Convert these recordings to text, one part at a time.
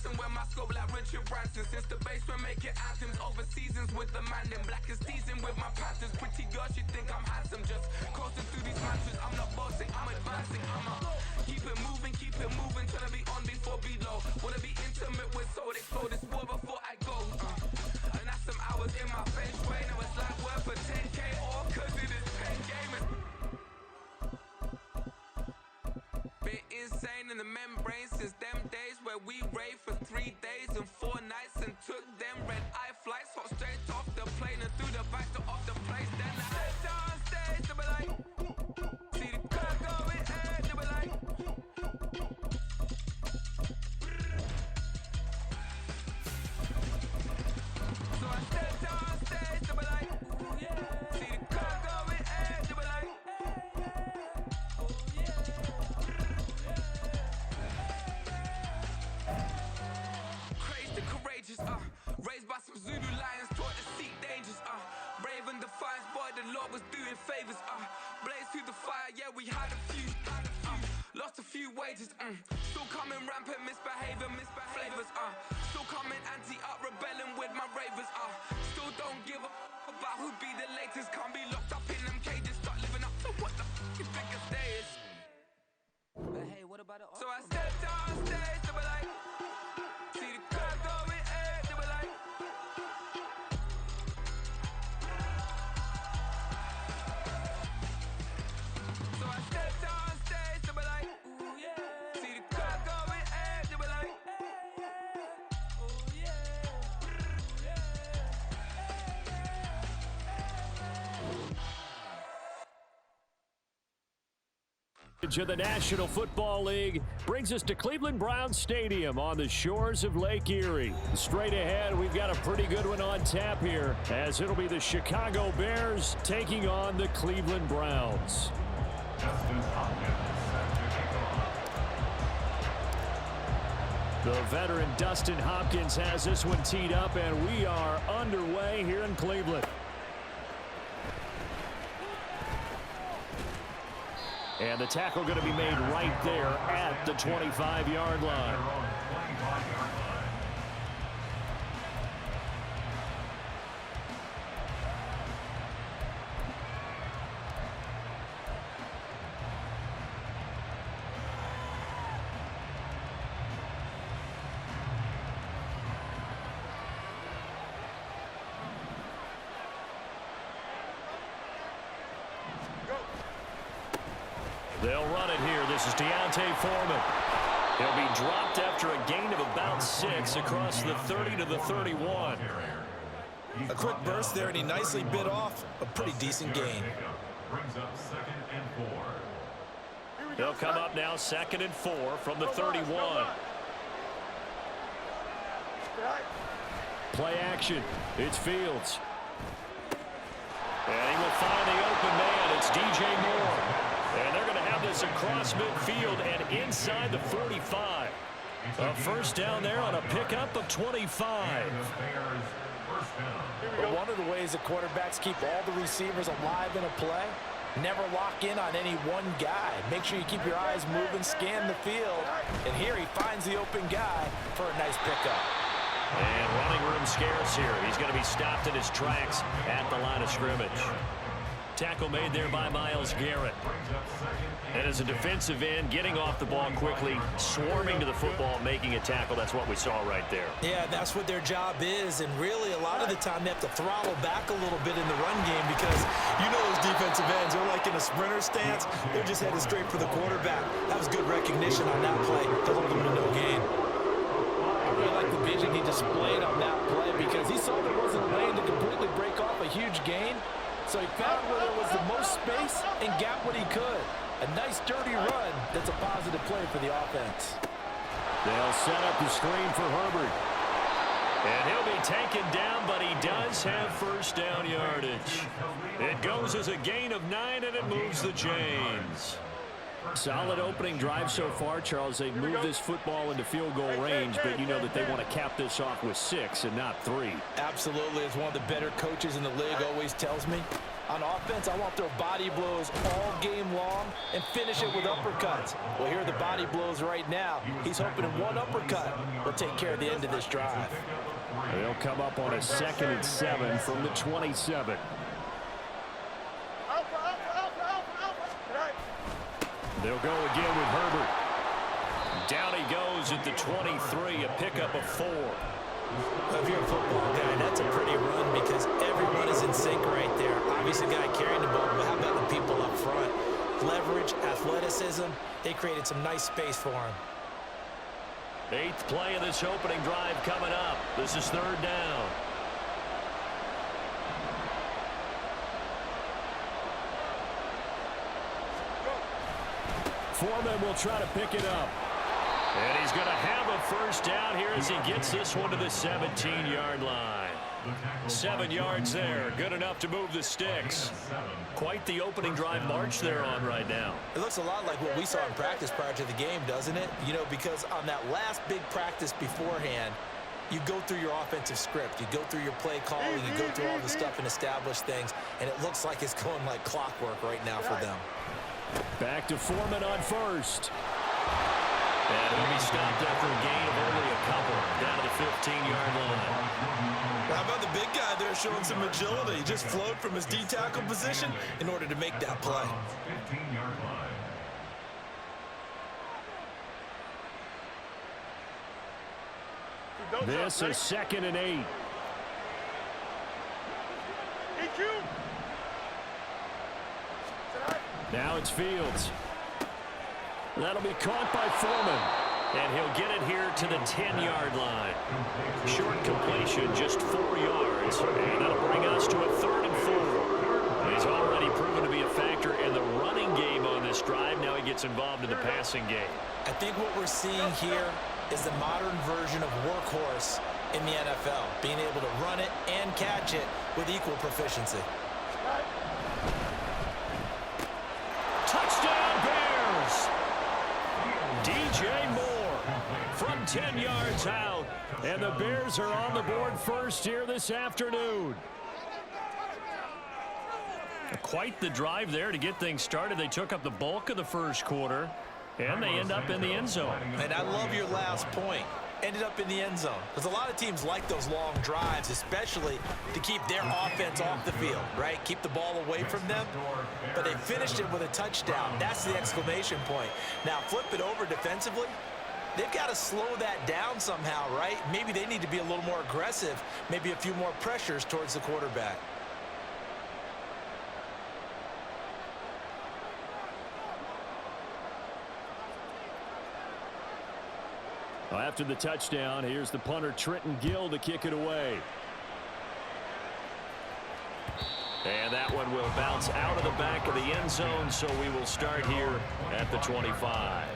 dancing with my scope like Richard Branson. Since the basement making anthems over seasons with the Madden. Black is teasing with my Panthers. Pretty girl, she think I'm handsome. Just coasting through these matches. I'm not bossing, I'm advancing. Keep it moving, trying to be on before below. Wanna be intimate with soul, explode this war before I go. And that's some hours in my bench brain. I was like worth for 10K all cause it is pen gaming. Been insane in the membrane since them days where we raved for 3 days and 4 nights and took them red-eye flights, hot straight off the plane and through the back door of the place. Then I head down stage to be like, see the crowd going air to be like. So I step down stage to be like, ooh, yeah. See the crowd going air to be like, courageous, raised by some Zulu lions, taught to seek dangers, brave and defiant, boy, the Lord was doing favors, blaze through the fire, yeah, we had a few, lost a few wages, still coming rampant, misbehaving, flavors, still coming anti-up, rebelling with my ravers, still don't give a about who'd be the latest, can't be locked up in them cages, start living up to what the you think a day is. But hey, what about the So I stepped on stage to be like, see the crowd going air to be like. So I stepped on stage to be like, ooh yeah. See the crowd going air to be like, ooh yeah. To the National Football League brings us to Cleveland Browns Stadium on the shores of Lake Erie. Straight ahead, we've got a pretty good one on tap here, as it'll be the Chicago Bears taking on the Cleveland Browns. The veteran Dustin Hopkins has this one teed up, and we are underway here in Cleveland. And the tackle going to be made right there at the 25-yard line. They'll run it here. This is Deontay Foreman. He'll be dropped after a gain of about 6 across the 30 to the 31. A quick burst there, and he nicely bit off a pretty decent gain. They'll come up now 2nd and 4 from the 31. Play action. It's Fields. And he will find the open man. It's DJ Moore. And they're going to have this across midfield and inside the 45. A first down there on a pickup of 25. But one of the ways that quarterbacks keep all the receivers alive in a play, never lock in on any one guy. Make sure you keep your eyes moving, scan the field. And here he finds the open guy for a nice pickup. And running room scarce here. He's going to be stopped in his tracks at the line of scrimmage. Tackle made there by Myles Garrett. And as a defensive end, getting off the ball quickly, swarming to the football, making a tackle. That's what we saw right there. Yeah, that's what their job is. And really, a lot of the time, they have to throttle back a little bit in the run game because you know those defensive ends, they're like in a sprinter stance. They're just headed straight for the quarterback. That was good recognition on that play to hold them to no gain. I really like the vision he displayed on that play because he saw there wasn't a lane to completely break off a huge gain. So he found where there was the most space and got what he could. A nice, dirty run that's a positive play for the offense. They'll set up the screen for Herbert. And he'll be taken down, but he does have first down yardage. It goes as a gain of 9, and it moves the chains. Solid opening drive so far, Charles. They moved this football into field goal range, but you know that they want to cap this off with 6 and not 3. Absolutely. As one of the better coaches in the league always tells me, On offense, I want to throw body blows all game long and finish it with uppercuts. Well, here are the body blows right now. He's hoping in one uppercut will take care of the end of this drive. They'll come up on a 2nd and 7 from the 27. They'll go again with Herbert. Down he goes at the 23, a pickup of 4. If you're a football guy, that's a pretty run because everyone is in sync right there. Obviously, guy carrying the ball, but how about the people up front? Leverage, athleticism, they created some nice space for him. 8th play of this opening drive coming up. This is 3rd down. Foreman will try to pick it up. And he's going to have a first down here as he gets this one to the 17-yard line. 7 yards there. Good enough to move the sticks. Quite the opening drive march they're on right now. It looks a lot like what we saw in practice prior to the game, doesn't it? You know, because on that last big practice beforehand, you go through your offensive script. You go through your play calling. You go through all the stuff and establish things. And it looks like it's going like clockwork right now for them. Back to Foreman on first. And he'll be stopped after a gain of only a couple down to the 15-yard line. How about the big guy there showing some agility? He just flowed from his D-tackle position in order to make that play. This is 2nd and 8. Now it's Fields. That'll be caught by Foreman. And he'll get it here to the 10-yard line. Short completion, just 4 yards. And that'll bring us to a 3rd and 4. He's already proven to be a factor in the running game on this drive. Now he gets involved in the passing game. I think what we're seeing here is the modern version of workhorse in the NFL, being able to run it and catch it with equal proficiency. Touchdown, Bears! DJ Moore from 10 yards out, and the Bears are on the board first here this afternoon. Quite the drive there to get things started. They took up the bulk of the first quarter, and they end up in the end zone. And I love your last point. Ended up in the end zone. Because a lot of teams like those long drives, especially to keep their offense off the field, right? Keep the ball away from them. But they finished it with a touchdown. That's the exclamation point. Now, flip it over defensively. They've got to slow that down somehow, right? Maybe they need to be a little more aggressive. Maybe a few more pressures towards the quarterback. After the touchdown, here's the punter Trenton Gill to kick it away. And that one will bounce out of the back of the end zone, so we will start here at the 25.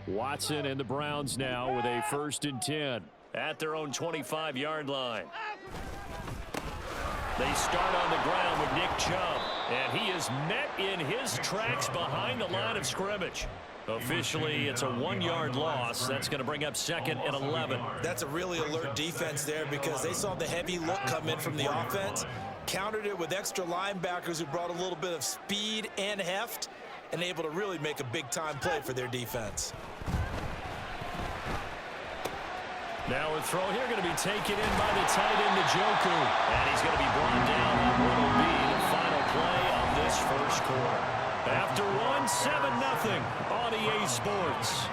Watson and the Browns now with a 1st and 10 at their own 25-yard line. They start on the ground with Nick Chubb, and he is met in his tracks behind the line of scrimmage. Officially, it's a 1-yard loss. That's going to bring up 2nd and 11. That's a really alert defense there because they saw the heavy look come in from the offense, countered it with extra linebackers who brought a little bit of speed and heft, and able to really make a big-time play for their defense. Now a throw here going to be taken in by the tight end, Njoku. And he's going to be brought down on what will be the final play of this first quarter. After one, 7-0 on EA Sports.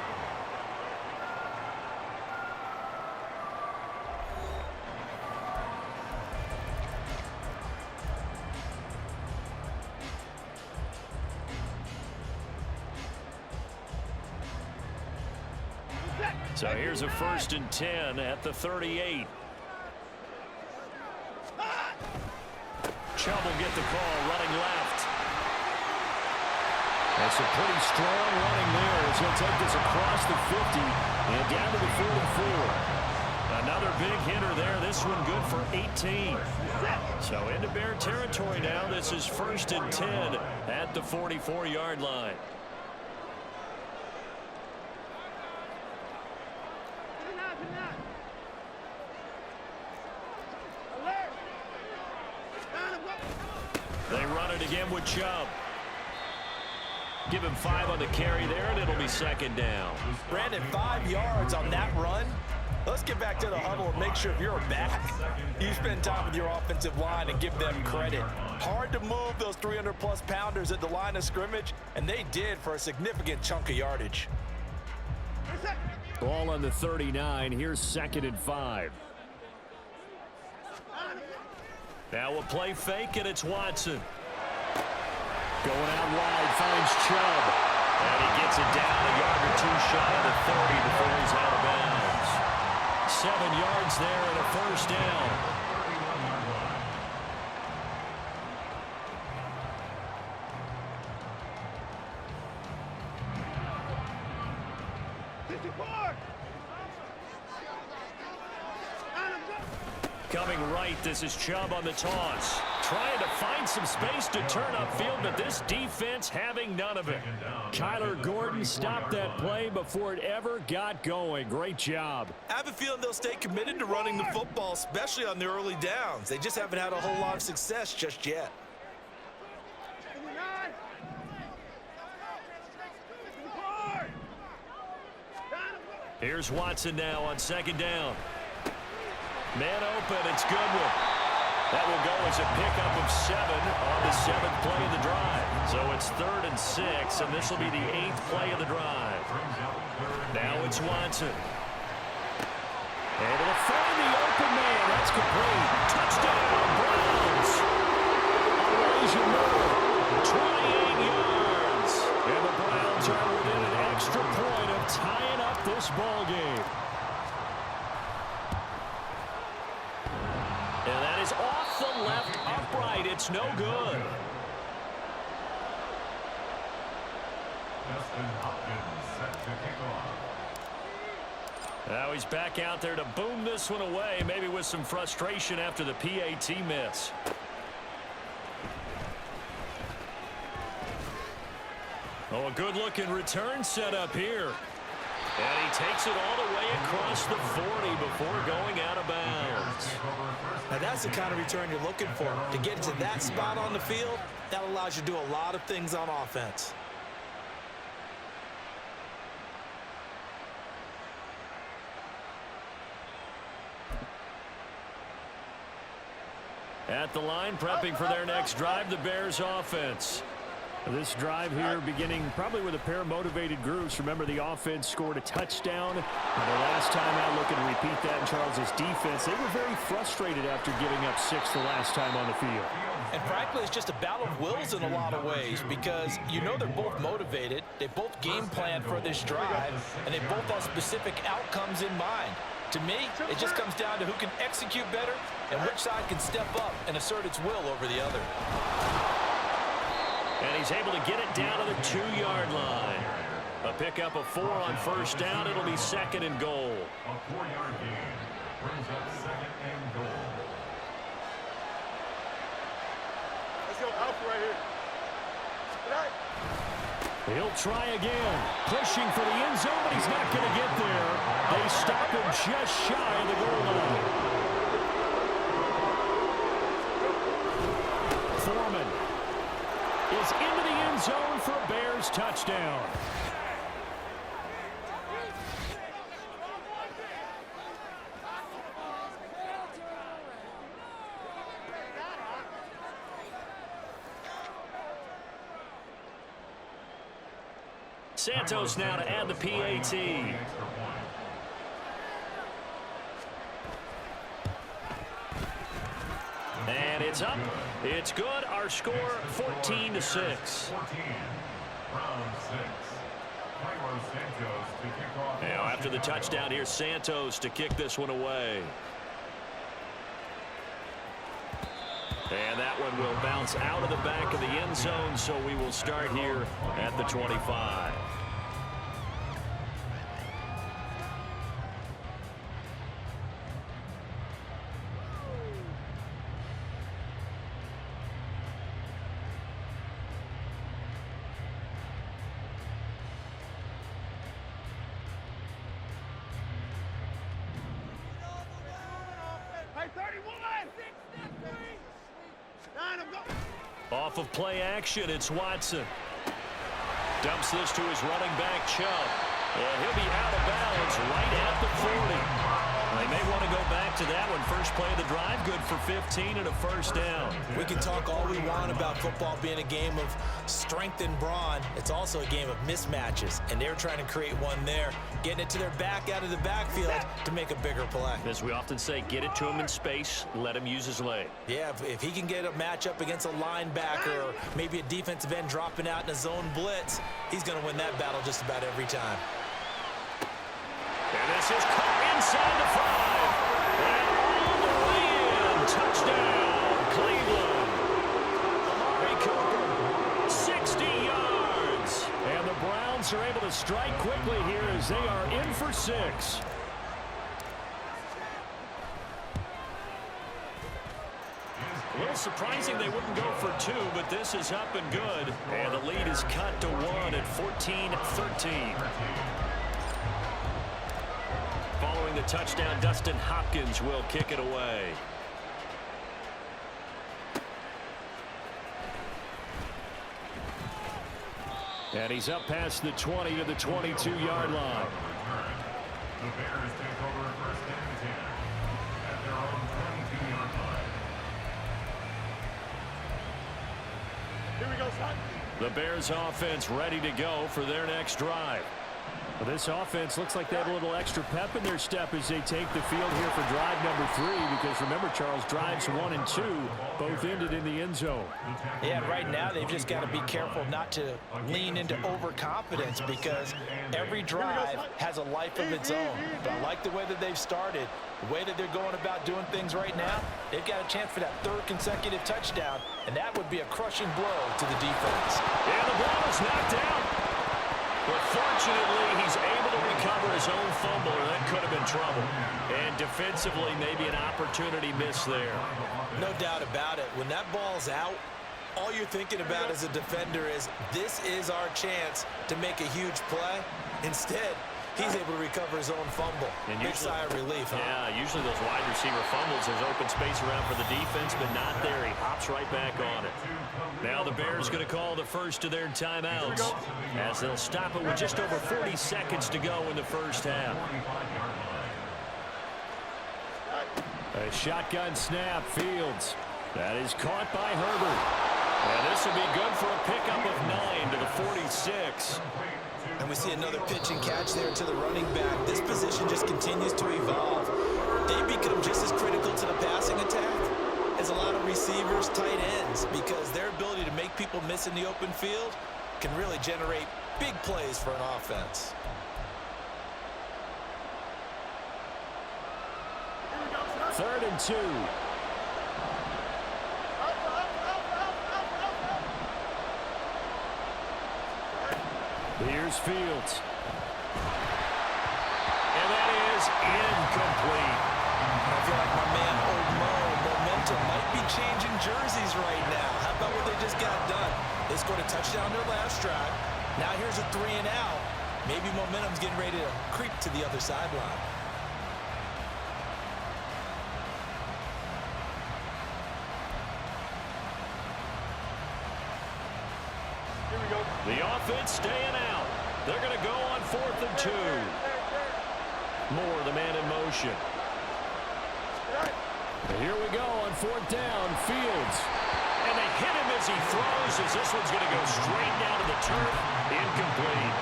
So here's a 1st and 10 at the 38. Chubb will get the call, running left. That's a pretty strong running there as he'll take this across the 50 and down to the 44. Another big hitter there. This one good for 18. So into Bear territory now. This is 1st and 10 at the 44-yard line. They run it again with Chubb. Give him 5 on the carry there, and it'll be 2nd down. Brandon, 5 yards on that run. Let's get back to the huddle and make sure if you're a back, you spend time with your offensive line and give them credit. Hard to move those 300-plus pounders at the line of scrimmage, and they did for a significant chunk of yardage. Ball on the 39. Here's 2nd and 5. Now a play fake, and it's Watson. Going out wide, finds Chubb. And he gets it down a yard or 2 shy of the 30 before he's out of bounds. 7 yards there and a 1st down. Coming right, this is Chubb on the toss. Trying to find some space to turn upfield, but this defense having none of it. Kyler Gordon stopped that play before it ever got going. Great job. I have a feeling they'll stay committed to running the football, especially on the early downs. They just haven't had a whole lot of success just yet. Here's Watson now on 2nd down. Man open, it's Goodwin. That will go as a pickup of 7 on the 7th play of the drive. So it's 3rd and 6, and this will be the 8th play of the drive. Now it's Watson. Able to find the open man. That's complete. Touchdown, Browns. Elijah Moore, 28 yards. And the Browns are within an extra point of tying up this ball game. And that is off the left upright. It's no good. Now he's back out there to boom this one away, maybe with some frustration after the PAT miss. Oh, a good-looking return set up here. And he takes it all the way across the 40 before going out of bounds. Now that's the kind of return you're looking for. To get to that spot on the field, that allows you to do a lot of things on offense. At the line, prepping for their next drive, the Bears offense. This drive here beginning probably with a pair of motivated groups. Remember, the offense scored a touchdown. And the last time out, looking to repeat that in Charles's defense. They were very frustrated after giving up 6 the last time on the field. And frankly, it's just a battle of wills in a lot of ways because you know they're both motivated. They both game plan for this drive, and they both have specific outcomes in mind. To me, it just comes down to who can execute better and which side can step up and assert its will over the other. And he's able to get it down to the 2-yard line. A pickup of 4 on 1st down. It'll be 2nd and goal. A 4-yard gain brings up 2nd and goal. Let's go out right here. He'll try again. Pushing for the end zone, but he's not going to get there. They stop him just shy of the goal line. Foreman is into the end zone for a Bears touchdown. Santos now to add the PAT. And it's up. It's good. Our score, 14-6. Now after the touchdown, here's Santos to kick this one away. And that one will bounce out of the back of the end zone, so we will start here at the 25. Off of play action, it's Watson. Dumps this to his running back, Chubb. And he'll be out of bounds right at the 40. They may want to go back to that one. First play of the drive, good for 15 and a first down. We can talk all we want about football being a game of strength and brawn. It's also a game of mismatches, and they're trying to create one there, getting it to their back out of the backfield to make a bigger play. As we often say, get it to him in space, let him use his leg. Yeah, if he can get a matchup against a linebacker or maybe a defensive end dropping out in a zone blitz, he's going to win that battle just about every time. And this is caught inside the 5. And all the way in. Touchdown, Cleveland. Amari Cooper, 60 yards. And the Browns are able to strike quickly here as they are in for 6. A little surprising they wouldn't go for 2, but this is up and good. And the lead is cut to 1 at 14-13. Following the touchdown, Dustin Hopkins will kick it away. And he's up past the 20 to the 22-yard line. The Bears take over first and 10 at their own 22-yard line. Here we go, son. The Bears offense ready to go for their next drive. Well, this offense looks like they have a little extra pep in their step as they take the field here for drive number 3, because remember, Charles, drives 1 and 2 both ended in the end zone. Yeah, right now they've just got to be careful not to lean into overconfidence, because every drive has a life of its own. But I like the way that they've started, the way that they're going about doing things right now. They've got a chance for that 3rd consecutive touchdown, and that would be a crushing blow to the defense. And the ball is knocked out. But fortunately, he's able to recover his own fumble, or that could have been trouble. And defensively, maybe an opportunity missed there. No doubt about it. When that ball's out, all you're thinking about as a defender is, this is our chance to make a huge play. Instead, he's able to recover his own fumble. And big sigh of relief, huh? Yeah, usually those wide receiver fumbles, there's open space around for the defense, but not there. He hops right back on it. Now the Bears going to call the first of their timeouts, as they'll stop it with just over 40 seconds to go in the first half. A shotgun snap, Fields. That is caught by Herbert. And this will be good for a pickup of 9 to the 46. And we see another pitch and catch there to the running back. This position just continues to evolve. They become just as critical to the passing attack as a lot of receivers, tight ends, because their ability to make people miss in the open field can really generate big plays for an offense. Third and 2. Here's Fields. And that is incomplete. I feel like my man Old Mo, momentum might be changing jerseys right now. How about what they just got done? They scored a touchdown their last drive. Now here's a 3 and out. Maybe momentum's getting ready to creep to the other sideline. The offense staying out. They're going to go on 4th and 2. Moore, the man in motion. And here we go on 4th down. Fields. And they hit him as he throws, as this one's going to go straight down to the turf. Incomplete.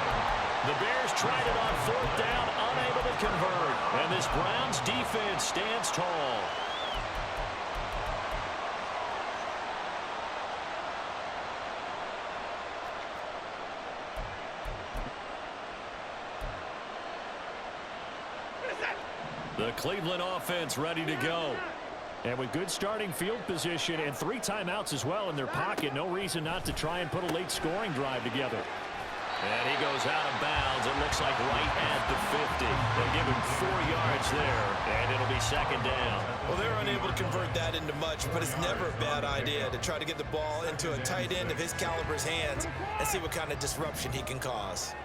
The Bears tried it on 4th down, unable to convert. And this Browns defense stands tall. The Cleveland offense ready to go. And with good starting field position and 3 timeouts as well in their pocket, no reason not to try and put a late scoring drive together. And he goes out of bounds. It looks like right at the 50. They'll give him 4 yards there, and it'll be 2nd down. Well, they're unable to convert that into much, but it's never a bad idea to try to get the ball into a tight end of his caliber's hands and see what kind of disruption he can cause.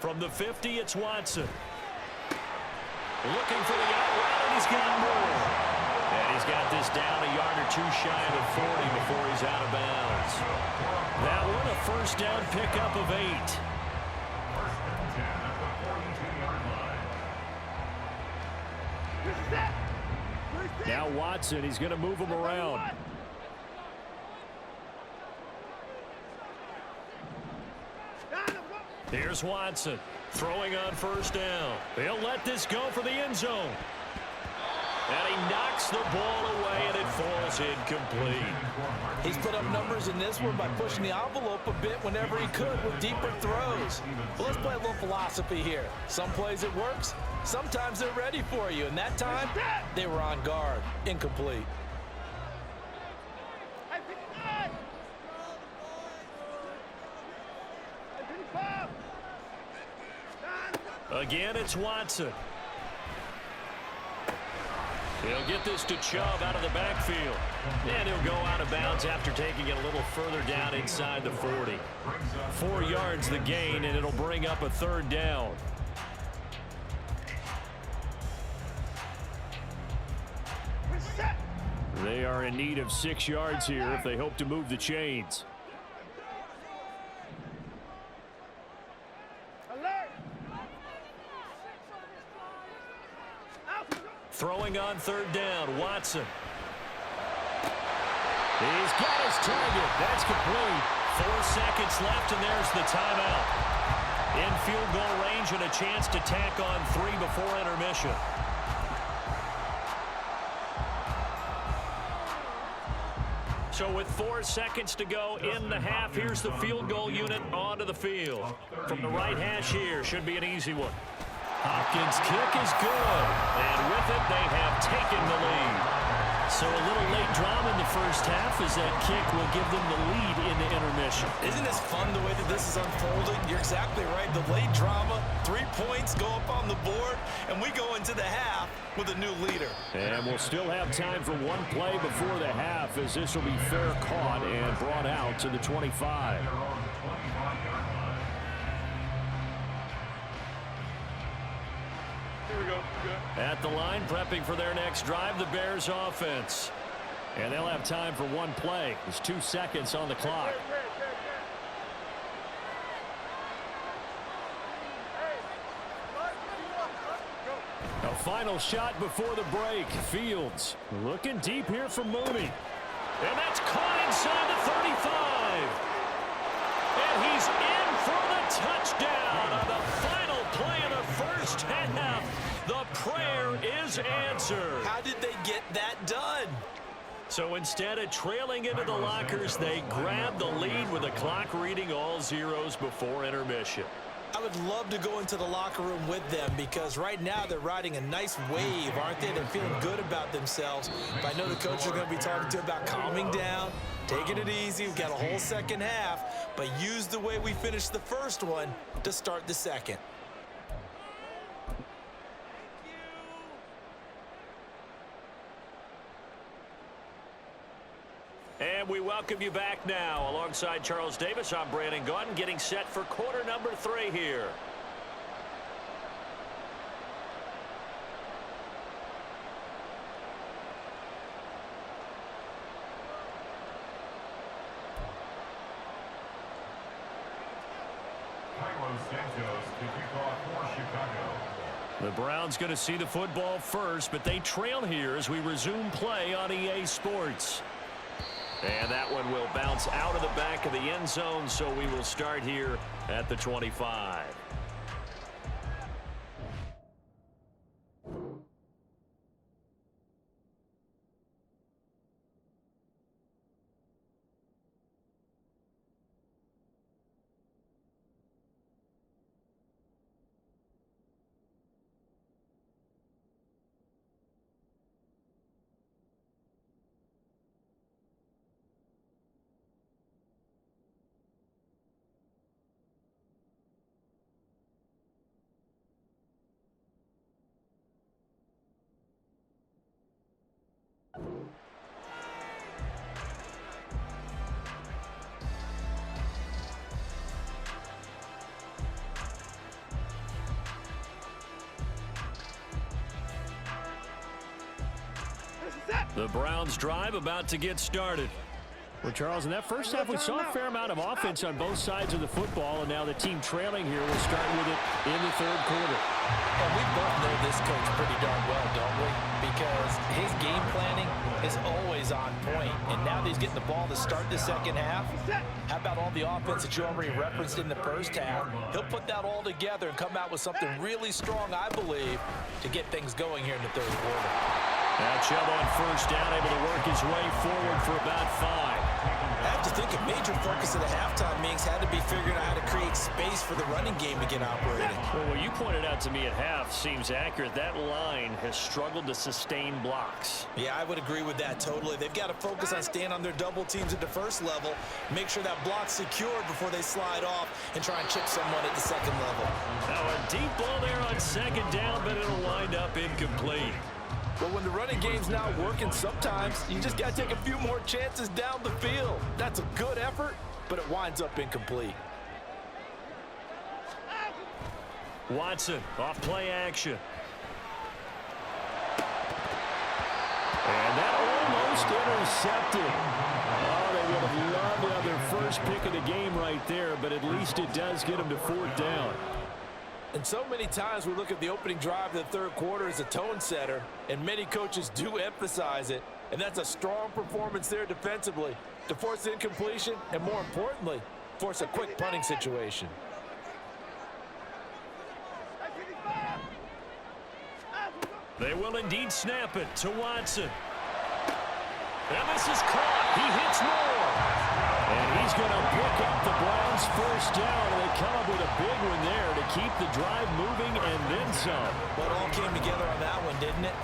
From the 50, it's Watson. Looking for the out route, and he's got more. And he's got this down a yard or 2 shy of the 40 before he's out of bounds. That one, a 1st down pickup of 8. 1st and 10 at the 42-yard line. Now Watson, he's going to move him around. Here's Watson throwing on 1st down. He'll let this go for the end zone. And he knocks the ball away, and it falls incomplete. He's put up numbers in this one by pushing the envelope a bit whenever he could with deeper throws. Well, let's play a little philosophy here. Some plays it works. Sometimes they're ready for you. And that time, they were on guard. Incomplete. Again, it's Watson. He'll get this to Chubb out of the backfield. And he'll go out of bounds after taking it a little further down inside the 40. 4 yards the gain, and it'll bring up a 3rd down. They are in need of 6 yards here if they hope to move the chains. Throwing on 3rd down, Watson. He's got his target. That's complete. 4 seconds left, and there's the timeout. In field goal range and a chance to tack on 3 before intermission. So with 4 seconds to go in the half, here's the field goal unit onto the field. From the right hash here, should be an easy one. Hopkins' kick is good, and with it, they have taken the lead. So a little late drama in the first half as that kick will give them the lead in the intermission. Isn't this fun the way that this is unfolding? You're exactly right. The late drama, 3 points go up on the board, and we go into the half with a new leader. And we'll still have time for 1 play before the half as this will be fair caught and brought out to the 25. At the line, prepping for their next drive, the Bears offense. And they'll have time for 1 play. There's 2 seconds on the clock. A final shot before the break. Fields looking deep here for Mooney. And that's caught inside the 35. And he's in for the touchdown on the final play of the first half. The prayer is answered. How did they get that done? So instead of trailing into the lockers, they grab the lead with the clock reading all zeros before intermission. I would love to go into the locker room with them because right now they're riding a nice wave, aren't they? They're feeling good about themselves. But I know the coach is going to be talking to about calming down, taking it easy. We've got a whole second half, but use the way we finished the first one to start the second. And we welcome you back now. Alongside Charles Davis, I'm Brandon Gaudin, getting set for quarter number 3 here. Carlos Santos to kick off for Chicago. The Browns going to see the football first, but they trail here as we resume play on EA Sports. And that one will bounce out of the back of the end zone, so we will start here at the 25. The Browns drive about to get started. Well, Charles, in that first half, we saw a fair amount of offense on both sides of the football, and now the team trailing here will start with it in the third quarter. And we both know this coach pretty darn well, don't we? Because his game planning is always on point, and now that he's getting the ball to start the second half, how about all the offense that you already referenced in the first half? He'll put that all together and come out with something really strong, I believe, to get things going here in the third quarter. Now Chubb on first down, able to work his way forward for about 5. I have to think a major focus of the halftime meetings had to be figuring out how to create space for the running game to get operating. Well, what you pointed out to me at half seems accurate. That line has struggled to sustain blocks. Yeah, I would agree with that totally. They've got to focus on staying on their double teams at the first level, make sure that block's secured before they slide off and try and chip someone at the second level. Now a deep ball there on second down, but it'll wind up incomplete. But when the running game's not working, sometimes you just got to take a few more chances down the field. That's a good effort, but it winds up incomplete. Watson, off play action. And that almost intercepted. Oh, they would have loved to have their first pick of the game right there, but at least it does get them to fourth down. And so many times we look at the opening drive of the third quarter as a tone setter, and many coaches do emphasize it, and that's a strong performance there defensively to force incompletion and, more importantly, force a quick punting situation. They will indeed snap it to Watson. And this is caught. He hits more. And he's going to pick up the Browns' first down, and they come up with a big one there to keep the drive moving and then some. Well, it all came together on that one, didn't it?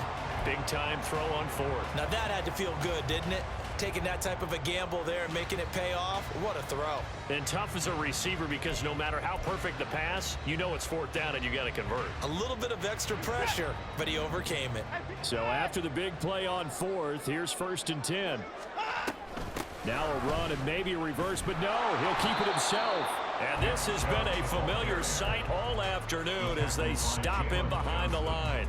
Big-time throw on fourth. Now that had to feel good, didn't it? Taking that type of a gamble there and making it pay off. What a throw. And tough as a receiver because no matter how perfect the pass, you know it's fourth down and you got to convert. A little bit of extra pressure, but he overcame it. So after the big play on fourth, here's 1st and 10. Now a run and maybe a reverse, but no, he'll keep it himself. And this has been a familiar sight all afternoon as they stop him behind the line.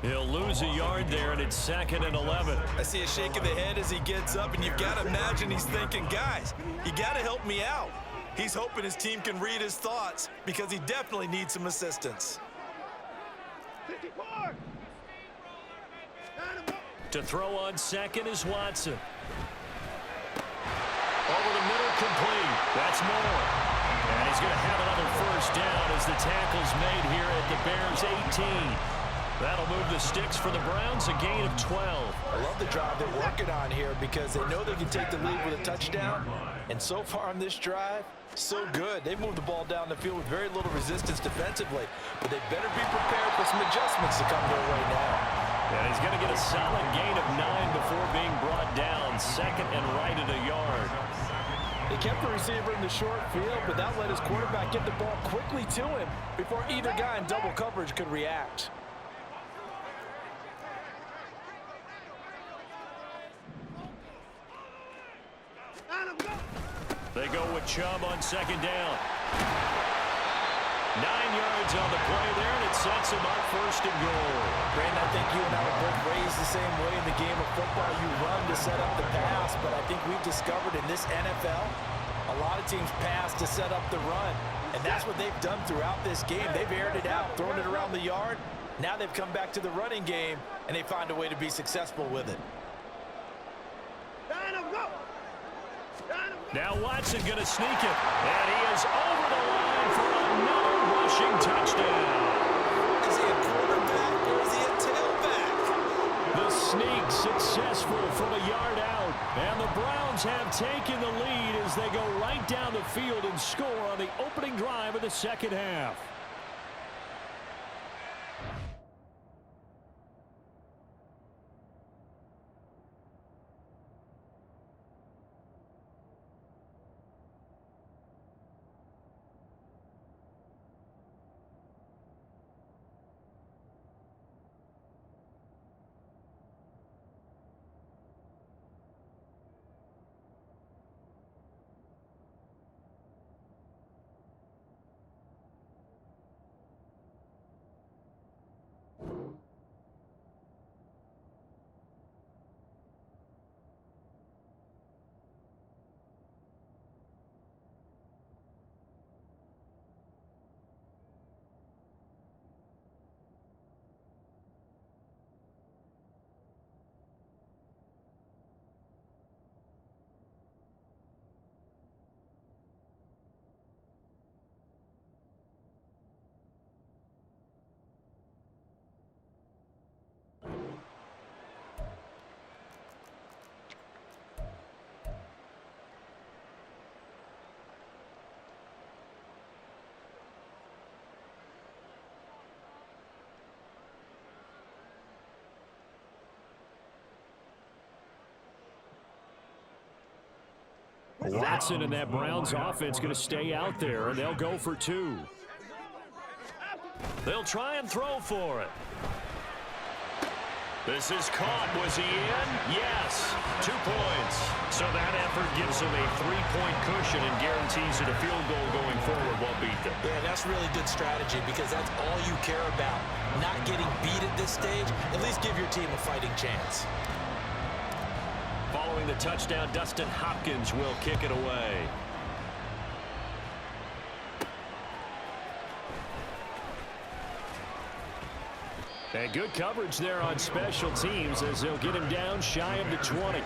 He'll lose a yard there, and it's 2nd and 11. I see a shake of the head as he gets up, and you've got to imagine he's thinking, guys, you got to help me out. He's hoping his team can read his thoughts because he definitely needs some assistance. To throw on second is Watson. Over the middle, complete. That's more. And he's going to have another first down as the tackle's made here at the Bears' 18. That'll move the sticks for the Browns, a gain of 12. I love the drive they're working on here because they know they can take the lead with a touchdown. And so far on this drive, so good. They've moved the ball down the field with very little resistance defensively. But they better be prepared for some adjustments to come their way now. And he's going to get a solid gain of 9 before being brought down. 2nd and right at a yard. They kept the receiver in the short field, but that let his quarterback get the ball quickly to him before either guy in double coverage could react. They go with Chubb on 2nd down. 9 yards on the play there, and it sets him up 1st and goal. Brandon, I think you and I were both raised the same way in the game of football. You run to set up the pass, but I think we've discovered in this NFL, a lot of teams pass to set up the run. And that's what they've done throughout this game. They've aired it out, thrown it around the yard, Now they've come back to the running game, and they find a way to be successful with it. Now Watson going to sneak it. And he is over the line for another rushing touchdown. Is he a quarterback or is he a tailback? The sneak successful from a yard out. And the Browns have taken the lead as they go right down the field and score on the opening drive of the second half. Watson and that Browns offense going to stay out there, and they'll go for two. They'll try and throw for it. This is caught. Was he in? Yes. 2 points. So that effort gives them a 3-point cushion and guarantees that a field goal going forward won't beat them. Yeah, that's really good strategy because that's all you care about. Not getting beat at this stage. At least give your team a fighting chance. Following the touchdown, Dustin Hopkins will kick it away. And good coverage there on special teams as they'll get him down shy of the 20.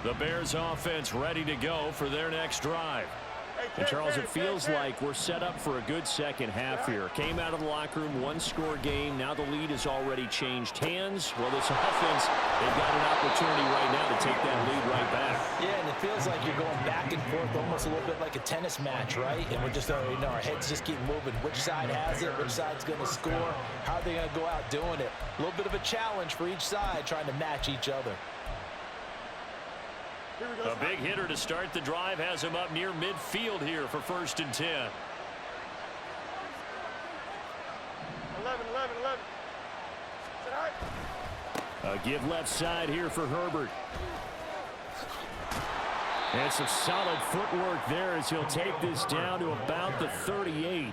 The Bears offense ready to go for their next drive. And Charles, it feels like we're set up for a good second half here. Came out of the locker room, one-score game. Now the lead has already changed hands. Well, this offense, they've got an opportunity right now to take that lead right back. Yeah, and it feels like you're going back and forth almost a little bit like a tennis match, right? And we're just, our heads just keep moving. Which side has it? Which side's going to score? How are they going to go out doing it? A little bit of a challenge for each side trying to match each other. A big hitter to start the drive has him up near midfield here for 1st and 10. 11. A give left side here for Herbert. And some solid footwork there as he'll take this down to about the 38.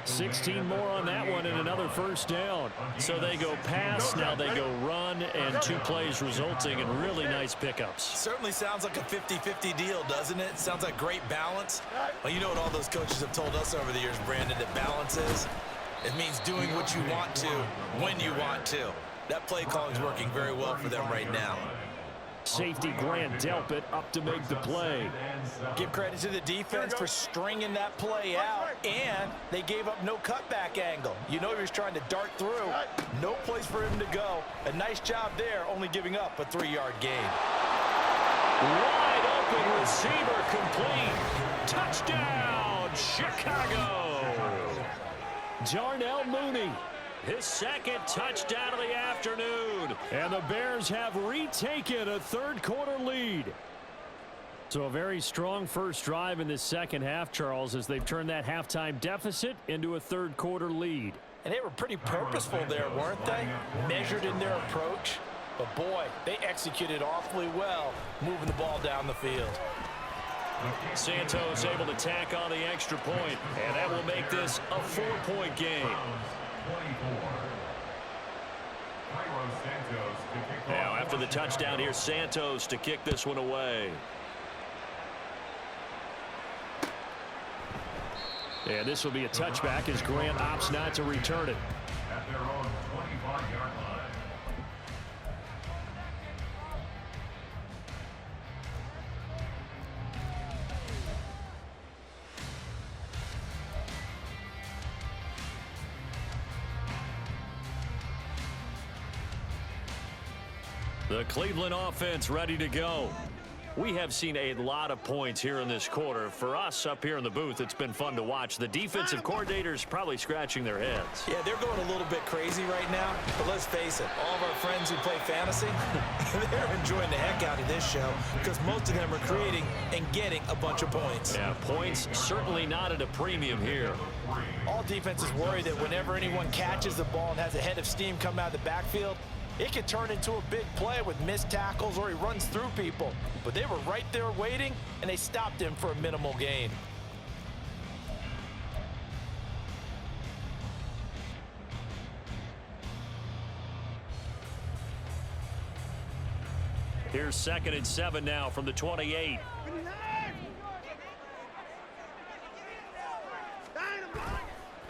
16 more on that one and another first down. So they go pass, now they go run, and 2 plays resulting in really nice pickups. Certainly sounds like a 50-50 deal, doesn't it? Sounds like great balance. Well, you know what all those coaches have told us over the years, Brandon, that balance is? It means doing what you want to when you want to. That play calling is working very well for them right now. Safety Grant Delpit up to make the play. Give credit to the defense for stringing that play out, and they gave up no cutback angle. You know he was trying to dart through. No place for him to go. A nice job there, only giving up a 3-yard gain. Wide open receiver complete. Touchdown, Chicago. Darnell Mooney. His second touchdown of the afternoon. And the Bears have retaken a third-quarter lead. So a very strong first drive in this second half, Charles, as they've turned that halftime deficit into a third-quarter lead. And they were pretty purposeful there, weren't they? Measured in their approach. But, boy, they executed awfully well, moving the ball down the field. Santos able to tack on the extra point, and that will make this a 4-point game. Now, after the the touchdown here, Santos, to kick this one away. And this will be a touchback as Grant opts not to return it. At their own 25-yard line. The Cleveland offense ready to go. We have seen a lot of points here in this quarter. For us up here in the booth, it's been fun to watch. The defensive coordinators probably scratching their heads. Yeah, they're going a little bit crazy right now, but let's face it, all of our friends who play fantasy, they're enjoying the heck out of this show because most of them are creating and getting a bunch of points. Yeah, points certainly not at a premium here. All defenses worry that whenever anyone catches the ball and has a head of steam come out of the backfield, it can turn into a big play with missed tackles or he runs through people. But they were right there waiting, and they stopped him for a minimal gain. Here's 2nd and 7 now from the 28.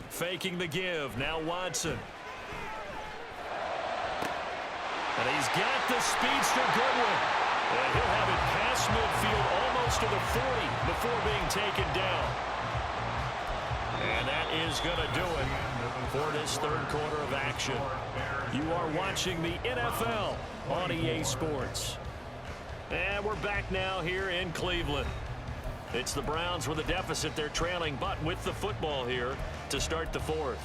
Faking the give. Now Watson. And he's got the speedster Goodwin. And he'll have it past midfield almost to the 40 before being taken down. And that is going to do it for this third quarter of action. You are watching the NFL on EA Sports. And we're back now here in Cleveland. It's the Browns with a deficit. They're trailing, but with the football here to start the fourth.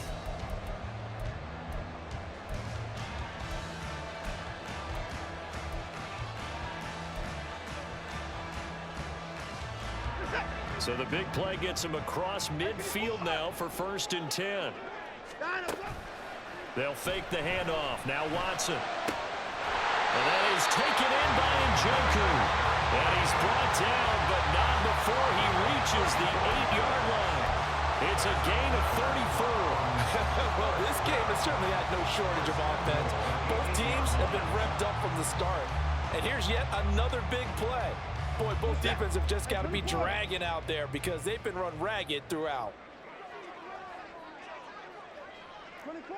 So the big play gets him across midfield now for 1st and 10. They'll fake the handoff. Now Watson. And that is taken in by Njoku. And he's brought down, but not before he reaches the 8-yard line. It's a gain of 34. Well, this game has certainly had no shortage of offense. Both teams have been revved up from the start. And here's yet another big play. Boy, both defenses have just got to be dragging out there because they've been run ragged throughout. 24!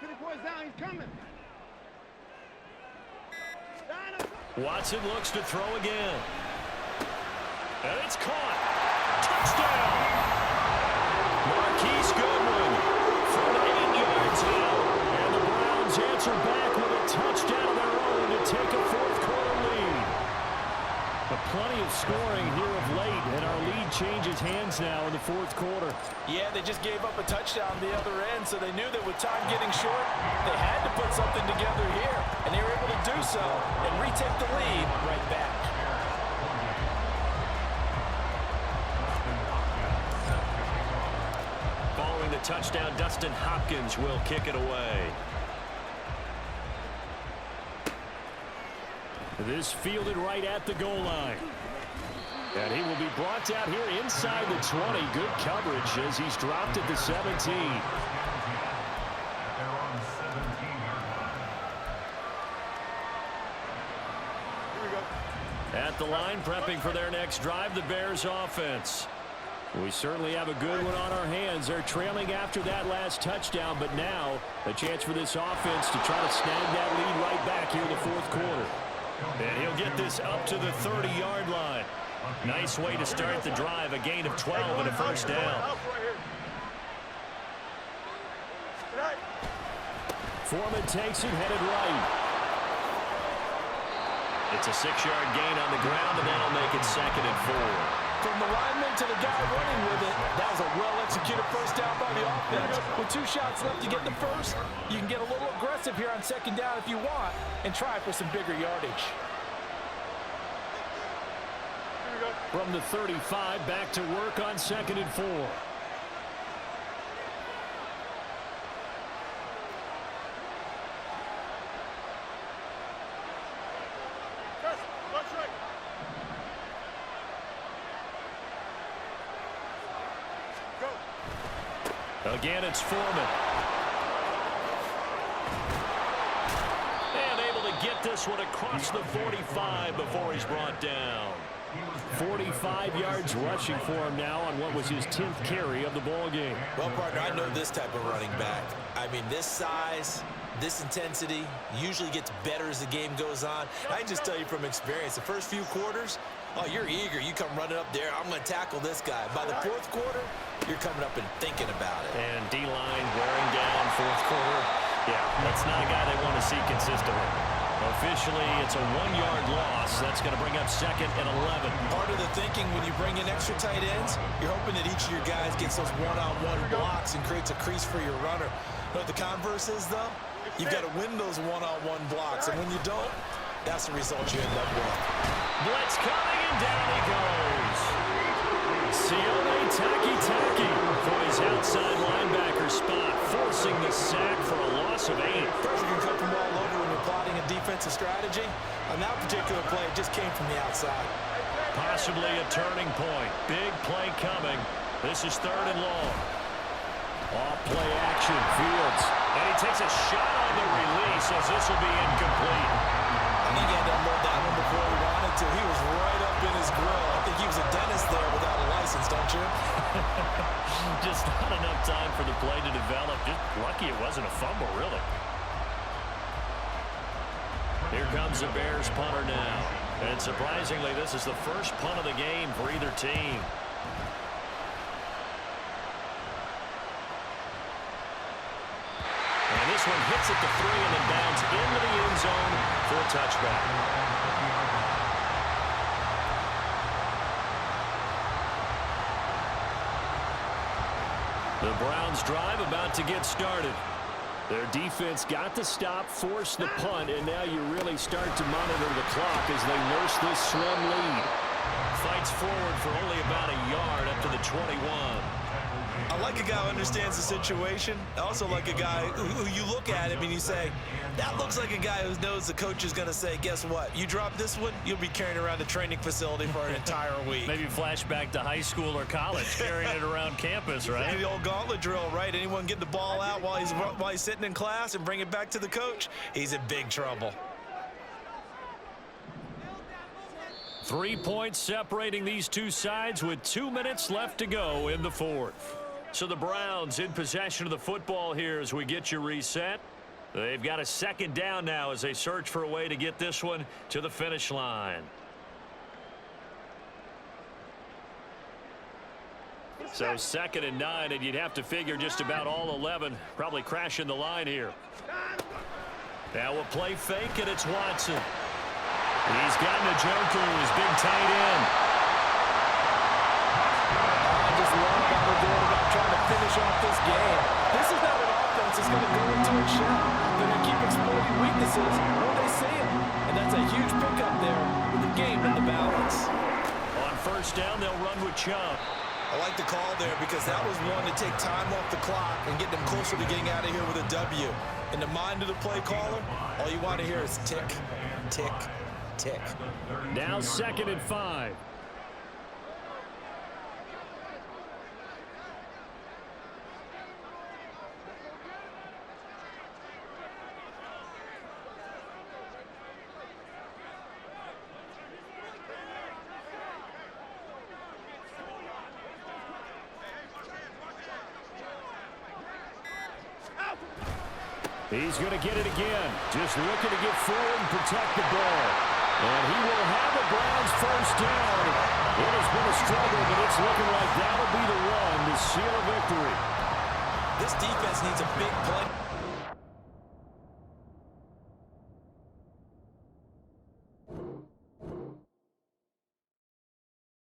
24's down, he's coming. Watson looks to throw again. And it's caught. Touchdown! Marquise Goodwin from 8 yards out. And the Browns answer back with a touchdown of their own to take a fourth quarter lead. But plenty of scoring here of late, and our lead changes hands now in the fourth quarter. Yeah, they just gave up a touchdown on the other end, so they knew that with time getting short, they had to put something together here, and they were able to do so and retake the lead right back. Following the touchdown, Dustin Hopkins will kick it away. This fielded right at the goal line. And he will be brought out here inside the 20. Good coverage as he's dropped at the 17. At the line, prepping for their next drive, the Bears offense. We certainly have a good one on our hands. They're trailing after that last touchdown, but now a chance for this offense to try to snag that lead right back here in the fourth quarter. And he'll get this up to the 30-yard line. Nice way to start the drive, a gain of 12 and a first down. Foreman takes it, headed right. It's a 6-yard gain on the ground, and that'll make it 2nd and 4. From the lineman to the guy running with it, that was a well-executed first down by the offense. With 2 shots left to get the first, you can get a little aggressive here on 2nd down if you want and try for some bigger yardage. From the 35, back to work on 2nd and 4. Again, it's Foreman. And able to get this one across the 45 before he's brought down. 45 yards rushing for him now on what was his 10th carry of the ball game. Well, partner, I know this type of running back. I mean, this size, this intensity usually gets better as the game goes on. I can just tell you from experience, the first few quarters, oh, you're eager. You come running up there, I'm going to tackle this guy. By the fourth quarter, you're coming up and thinking about it. And D-line wearing down fourth quarter. Yeah, that's not a guy they want to see consistently. Officially, it's a 1-yard loss. That's going to bring up 2nd and 11. Part of the thinking when you bring in extra tight ends, you're hoping that each of your guys gets those one-on-one blocks and creates a crease for your runner. But the converse is, though, you've got to win those one-on-one blocks. And when you don't, that's the result you end up with. Blitz coming, and down he goes. Sione Taki for his outside linebacker spot, forcing the sack for a loss of 8. Pressure can come from all over when you're plotting a defensive strategy. On that particular play, it just came from the outside. Possibly a turning point. Big play coming. This is 3rd and long. Off play action, Fields. And he takes a shot on the release as this will be incomplete. I think he had to unload that one before he wanted to. He was right up in his grill. I think he was a dentist there without a license, don't you? Just not enough time for the play to develop. Just lucky it wasn't a fumble, really. Here comes the Bears punter now. And surprisingly, this is the first punt of the game for either team. And this one hits at the 3 and then bounds into the end zone for a touchback. The Browns drive about to get started. Their defense got the stop, forced the punt, and now you really start to monitor the clock as they nurse this slim lead. Fights forward for only about a yard up to the 21. I like a guy who understands the situation. I also like a guy who you look at him and you say, that looks like a guy who knows the coach is going to say, guess what? You drop this one, you'll be carrying around the training facility for an entire week. Maybe flashback to high school or college, carrying it around campus, right? The old gauntlet drill, right? Anyone get the ball out while he's sitting in class and bring it back to the coach? He's in big trouble. 3 points separating these two sides with 2 minutes left to go in the 4th. So the Browns in possession of the football here as we get you reset. They've got a 2nd down now as they search for a way to get this one to the finish line. So 2nd and 9, and you'd have to figure just about all 11 probably crashing the line here. Now we'll play fake, and it's Watson. He's got Njoku, his big tight end. I just love how they're going about trying to finish off this game. This is not an offense that's going to go into a shell. They're going to keep exploiting weaknesses when they see them. And that's a huge pickup there with the game in the balance. On 1st down, they'll run with Chubb. I like the call there because that was one to take time off the clock and get them closer to getting out of here with a W. In the mind of the play caller, all you want to hear is tick, tick, tick. Now 2nd and 5. He's going to get it again. Just looking to get forward and protect the ball. And he will have the Browns 1st down. It has been a struggle, but it's looking like that'll be the one to seal a victory. This defense needs a big play.